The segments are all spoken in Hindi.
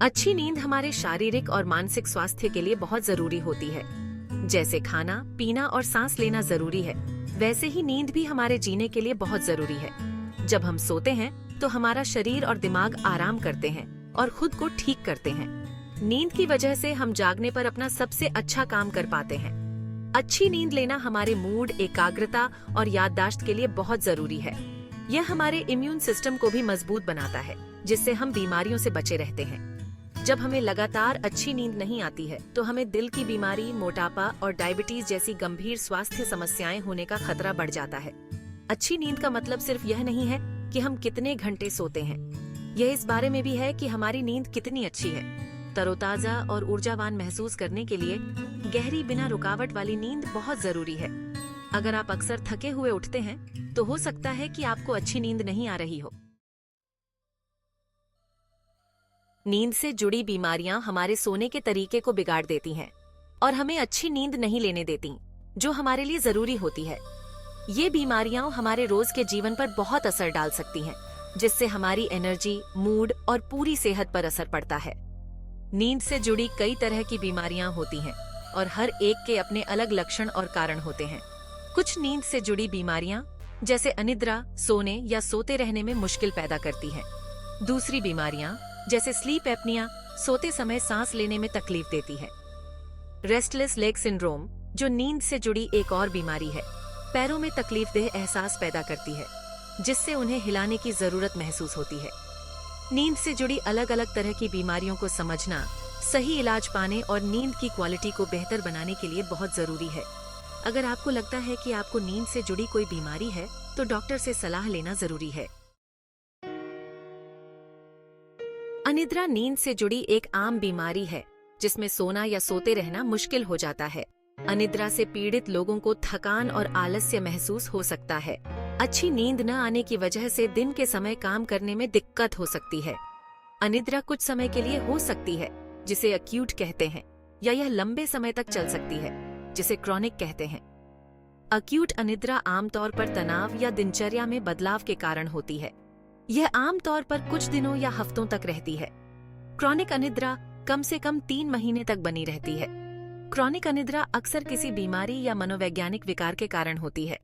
अच्छी नींद हमारे शारीरिक और मानसिक स्वास्थ्य के लिए बहुत जरूरी होती है। जैसे खाना, पीना और सांस लेना जरूरी है, वैसे ही नींद भी हमारे जीने के लिए बहुत जरूरी है। जब हम सोते हैं तो हमारा शरीर और दिमाग आराम करते हैं और खुद को ठीक करते हैं। नींद की वजह से हम जागने पर अपना सबसे अच्छा काम कर पाते हैं। अच्छी नींद लेना हमारे मूड, एकाग्रता और याददाश्त के लिए बहुत जरूरी है। यह हमारे इम्यून सिस्टम को भी मजबूत बनाता है, जिससे हम बीमारियों से बचे रहते हैं। जब हमें लगातार अच्छी नींद नहीं आती है तो हमें दिल की बीमारी, मोटापा और डायबिटीज जैसी गंभीर स्वास्थ्य समस्याएं होने का खतरा बढ़ जाता है। अच्छी नींद का मतलब सिर्फ यह नहीं है कि हम कितने घंटे सोते हैं, यह इस बारे में भी है कि हमारी नींद कितनी अच्छी है। तरोताजा और ऊर्जावान महसूस करने के लिए गहरी, बिना रुकावट वाली नींद बहुत जरूरी है। अगर आप अक्सर थके हुए उठते हैं तो हो सकता है कि आपको अच्छी नींद नहीं आ रही हो। नींद से जुड़ी बीमारियां हमारे सोने के तरीके को बिगाड़ देती हैं और हमें अच्छी नींद नहीं लेने देती, जो हमारे लिए जरूरी होती है। ये बीमारियां हमारे रोज के जीवन पर बहुत असर डाल सकती हैं, जिससे हमारी एनर्जी, मूड और पूरी सेहत पर असर पड़ता है। नींद से जुड़ी कई तरह की बीमारियां होती हैं और हर एक के अपने अलग लक्षण और कारण होते हैं। कुछ नींद से जुड़ी बीमारियां जैसे अनिद्रा, सोने या सोते रहने में मुश्किल पैदा करती हैं। दूसरी बीमारियां जैसे स्लीप एपनिया, सोते समय सांस लेने में तकलीफ देती है। रेस्टलेस लेग सिंड्रोम, जो नींद से जुड़ी एक और बीमारी है, पैरों में तकलीफदेह एहसास पैदा करती है, जिससे उन्हें हिलाने की जरूरत महसूस होती है। नींद से जुड़ी अलग अलग तरह की बीमारियों को समझना, सही इलाज पाने और नींद की क्वालिटी को बेहतर बनाने के लिए बहुत जरूरी है। अगर आपको लगता है कि आपको नींद से जुड़ी कोई बीमारी है तो डॉक्टर से सलाह लेना जरूरी है। अनिद्रा नींद से जुड़ी एक आम बीमारी है, जिसमें सोना या सोते रहना मुश्किल हो जाता है। अनिद्रा से पीड़ित लोगों को थकान और आलस्य महसूस हो सकता है। अच्छी नींद न आने की वजह से दिन के समय काम करने में दिक्कत हो सकती है। अनिद्रा कुछ समय के लिए हो सकती है, जिसे एक्यूट कहते हैं, या यह लंबे समय तक चल सकती है, जिसे क्रॉनिक कहते हैं। एक्यूट अनिद्रा आमतौर पर तनाव या दिनचर्या में बदलाव के कारण होती है। यह आमतौर पर कुछ दिनों या हफ्तों तक रहती है। क्रॉनिक अनिद्रा कम से कम 3 महीने तक बनी रहती है। क्रॉनिक अनिद्रा अक्सर किसी बीमारी या मनोवैज्ञानिक विकार के कारण होती है।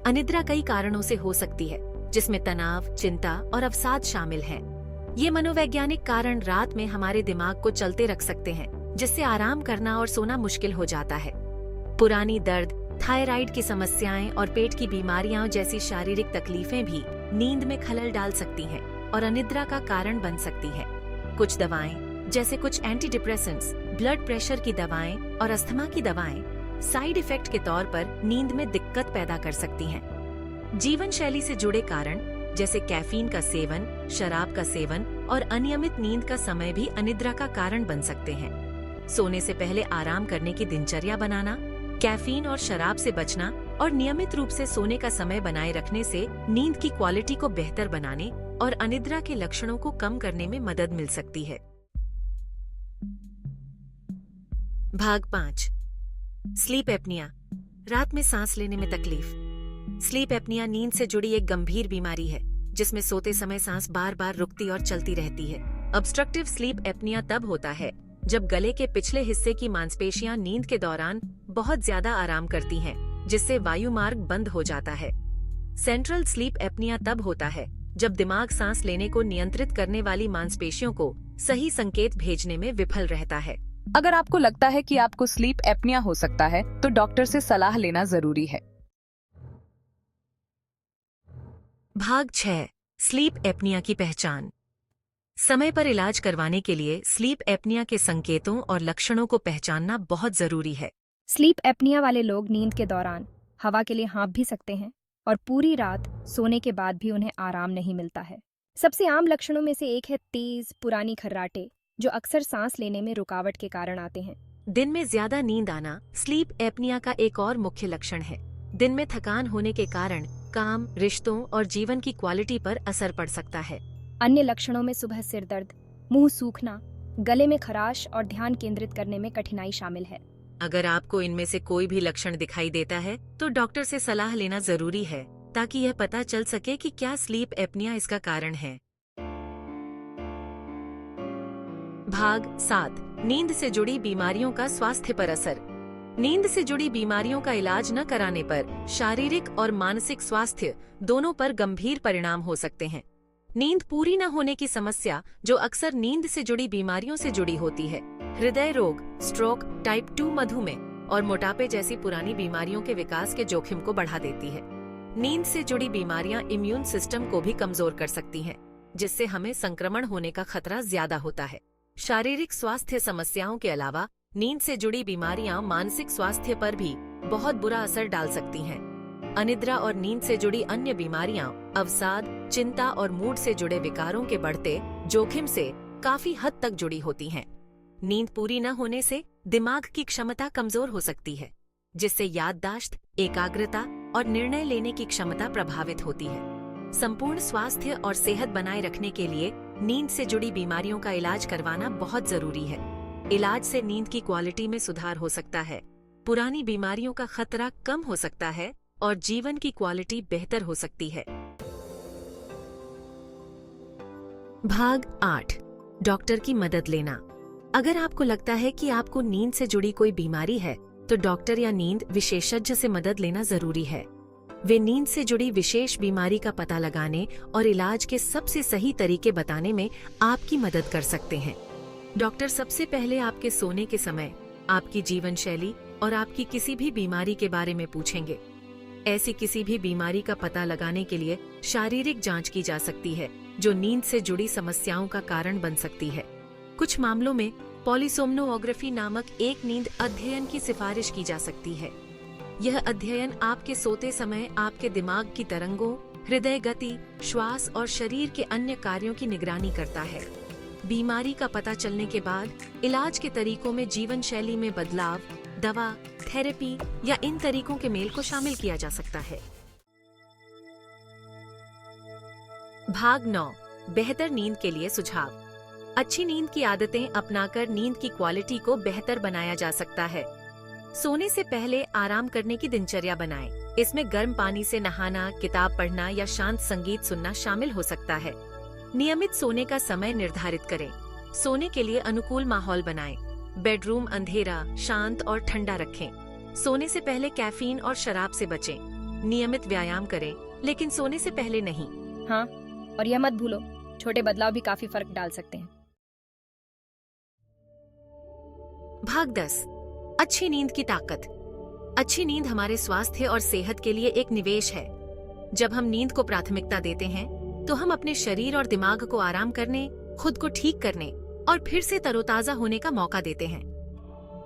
अनिद्रा कई कारणों से हो सकती है, जिसमें तनाव, चिंता और अवसाद शामिल हैं। ये मनोवैज्ञानिक कारण रात में हमारे दिमाग को चलते रख सकते हैं, जिससे आराम करना और सोना मुश्किल हो जाता है। पुरानी दर्द, थायराइड की समस्याएं और पेट की बीमारियां जैसी शारीरिक तकलीफें भी नींद में खलल डाल सकती हैं और अनिद्रा का कारण बन सकती हैं। कुछ दवाएं, जैसे कुछ एंटीडिप्रेसेंट्स, ब्लड प्रेशर की दवाएं और अस्थमा की दवाएं, साइड इफेक्ट के तौर पर नींद में दिक्कत पैदा कर सकती हैं। जीवन शैली से जुड़े कारण, जैसे कैफीन का सेवन, शराब का सेवन और अनियमित नींद का समय भी अनिद्रा का कारण बन सकते हैं। सोने से पहले आराम करने की दिनचर्या बनाना, कैफीन और शराब से बचना और नियमित रूप से सोने का समय बनाए रखने से नींद की क्वालिटी को बेहतर बनाने और अनिद्रा के लक्षणों को कम करने में मदद मिल सकती है। भाग 5, स्लीप एपनिया, रात में सांस लेने में तकलीफ। स्लीप एपनिया नींद से जुड़ी एक गंभीर बीमारी है, जिसमें सोते समय सांस बार बार रुकती और चलती रहती है। ऑब्स्ट्रक्टिव स्लीप एपनिया तब होता है जब गले के पिछले हिस्से की मांसपेशियां नींद के दौरान बहुत ज्यादा आराम करती हैं, जिससे वायु मार्ग बंद हो जाता है। सेंट्रल स्लीप एपनिया तब होता है जब दिमाग सांस लेने को नियंत्रित करने वाली मांसपेशियों को सही संकेत भेजने में विफल रहता है। अगर आपको लगता है कि आपको स्लीप एपनिया हो सकता है तो डॉक्टर से सलाह लेना जरूरी है। भाग 6, स्लीप एपनिया की पहचान। समय पर इलाज करवाने के लिए स्लीप एपनिया के संकेतों और लक्षणों को पहचानना बहुत जरूरी है। स्लीप एपनिया वाले लोग नींद के दौरान हवा के लिए हाँफ भी सकते हैं और पूरी रात सोने के बाद भी उन्हें आराम नहीं मिलता है। सबसे आम लक्षणों में से एक है तेज पुरानी खर्राटे, जो अक्सर सांस लेने में रुकावट के कारण आते हैं। दिन में ज्यादा नींद आना स्लीप एपनिया का एक और मुख्य लक्षण है। दिन में थकान होने के कारण काम, रिश्तों और जीवन की क्वालिटी पर असर पड़ सकता है। अन्य लक्षणों में सुबह सिर दर्द, मुंह सूखना, गले में खराश और ध्यान केंद्रित करने में कठिनाई शामिल है। अगर आपको इनमें से कोई भी लक्षण दिखाई देता है तो डॉक्टर से सलाह लेना जरूरी है, ताकि यह पता चल सके कि क्या स्लीप एपनिया इसका कारण है। भाग 7 नींद से जुड़ी बीमारियों का स्वास्थ्य पर असर। नींद से जुड़ी बीमारियों का इलाज न कराने पर शारीरिक और मानसिक स्वास्थ्य दोनों पर गंभीर परिणाम हो सकते हैं। नींद पूरी न होने की समस्या, जो अक्सर नींद से जुड़ी बीमारियों से जुड़ी होती है, हृदय रोग, स्ट्रोक, टाइप 2 मधुमेह और मोटापे जैसी पुरानी बीमारियों के विकास के जोखिम को बढ़ा देती है। नींद से जुड़ी बीमारियां इम्यून सिस्टम को भी कमजोर कर सकती हैं, जिससे हमें संक्रमण होने का खतरा ज्यादा होता है। शारीरिक स्वास्थ्य समस्याओं के अलावा नींद से जुड़ी बीमारियां मानसिक स्वास्थ्य पर भी बहुत बुरा असर डाल सकती हैं। अनिद्रा और नींद से जुड़ी अन्य बीमारियां अवसाद, चिंता और मूड से जुड़े विकारों के बढ़ते जोखिम से काफी हद तक जुड़ी होती हैं। नींद पूरी न होने से दिमाग की क्षमता कमजोर हो सकती है, जिससे याददाश्त, एकाग्रता और निर्णय लेने की क्षमता प्रभावित होती है। संपूर्ण स्वास्थ्य और सेहत बनाए रखने के लिए नींद से जुड़ी बीमारियों का इलाज करवाना बहुत जरूरी है। इलाज से नींद की क्वालिटी में सुधार हो सकता है, पुरानी बीमारियों का खतरा कम हो सकता है और जीवन की क्वालिटी बेहतर हो सकती है। भाग 8 डॉक्टर की मदद लेना। अगर आपको लगता है कि आपको नींद से जुड़ी कोई बीमारी है, तो डॉक्टर या नींद विशेषज्ञ से मदद लेना जरूरी है। वे नींद से जुड़ी विशेष बीमारी का पता लगाने और इलाज के सबसे सही तरीके बताने में आपकी मदद कर सकते हैं। डॉक्टर सबसे पहले आपके सोने के समय, आपकी जीवन शैली और आपकी किसी भी बीमारी के बारे में पूछेंगे। ऐसी किसी भी बीमारी का पता लगाने के लिए शारीरिक जांच की जा सकती है, जो नींद से जुड़ी समस्याओं का कारण बन सकती है। कुछ मामलों में पॉलीसोम्नोग्राफी नामक एक नींद अध्ययन की सिफारिश की जा सकती है। यह अध्ययन आपके सोते समय आपके दिमाग की तरंगों, हृदय गति, श्वास और शरीर के अन्य कार्यों की निगरानी करता है। बीमारी का पता चलने के बाद इलाज के तरीकों में जीवन शैली में बदलाव, दवा, थेरेपी या इन तरीकों के मेल को शामिल किया जा सकता है। भाग 9 बेहतर नींद के लिए सुझाव। अच्छी नींद की आदतें अपनाकर नींद की क्वालिटी को बेहतर बनाया जा सकता है। सोने से पहले आराम करने की दिनचर्या बनाएं। इसमें गर्म पानी से नहाना, किताब पढ़ना या शांत संगीत सुनना शामिल हो सकता है। नियमित सोने का समय निर्धारित करें। सोने के लिए अनुकूल माहौल बनाएं। बेडरूम अंधेरा, शांत और ठंडा रखें। सोने से पहले कैफीन और शराब से बचें। नियमित व्यायाम करें, लेकिन सोने से पहले नहीं। हाँ, और यह मत भूलो, छोटे बदलाव भी काफी फर्क डाल सकते हैं। भाग 10 अच्छी नींद की ताकत। अच्छी नींद हमारे स्वास्थ्य और सेहत के लिए एक निवेश है। जब हम नींद को प्राथमिकता देते हैं, तो हम अपने शरीर और दिमाग को आराम करने, खुद को ठीक करने और फिर से तरोताजा होने का मौका देते हैं।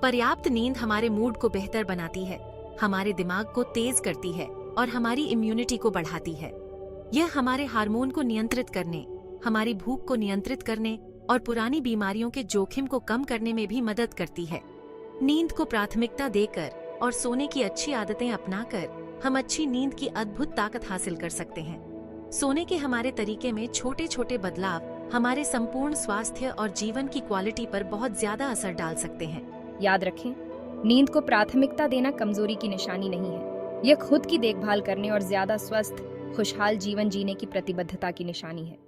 पर्याप्त नींद हमारे मूड को बेहतर बनाती है, हमारे दिमाग को तेज करती है और हमारी इम्यूनिटी को बढ़ाती है। यह हमारे हार्मोन को नियंत्रित करने, हमारी भूख को नियंत्रित करने और पुरानी बीमारियों के जोखिम को कम करने में भी मदद करती है। नींद को प्राथमिकता देकर और सोने की अच्छी आदतें अपनाकर हम अच्छी नींद की अद्भुत ताकत हासिल कर सकते हैं। सोने के हमारे तरीके में छोटे छोटे बदलाव हमारे संपूर्ण स्वास्थ्य और जीवन की क्वालिटी पर बहुत ज्यादा असर डाल सकते हैं। याद रखें, नींद को प्राथमिकता देना कमजोरी की निशानी नहीं है। यह खुद की देखभाल करने और ज्यादा स्वस्थ, खुशहाल जीवन जीने की प्रतिबद्धता की निशानी है।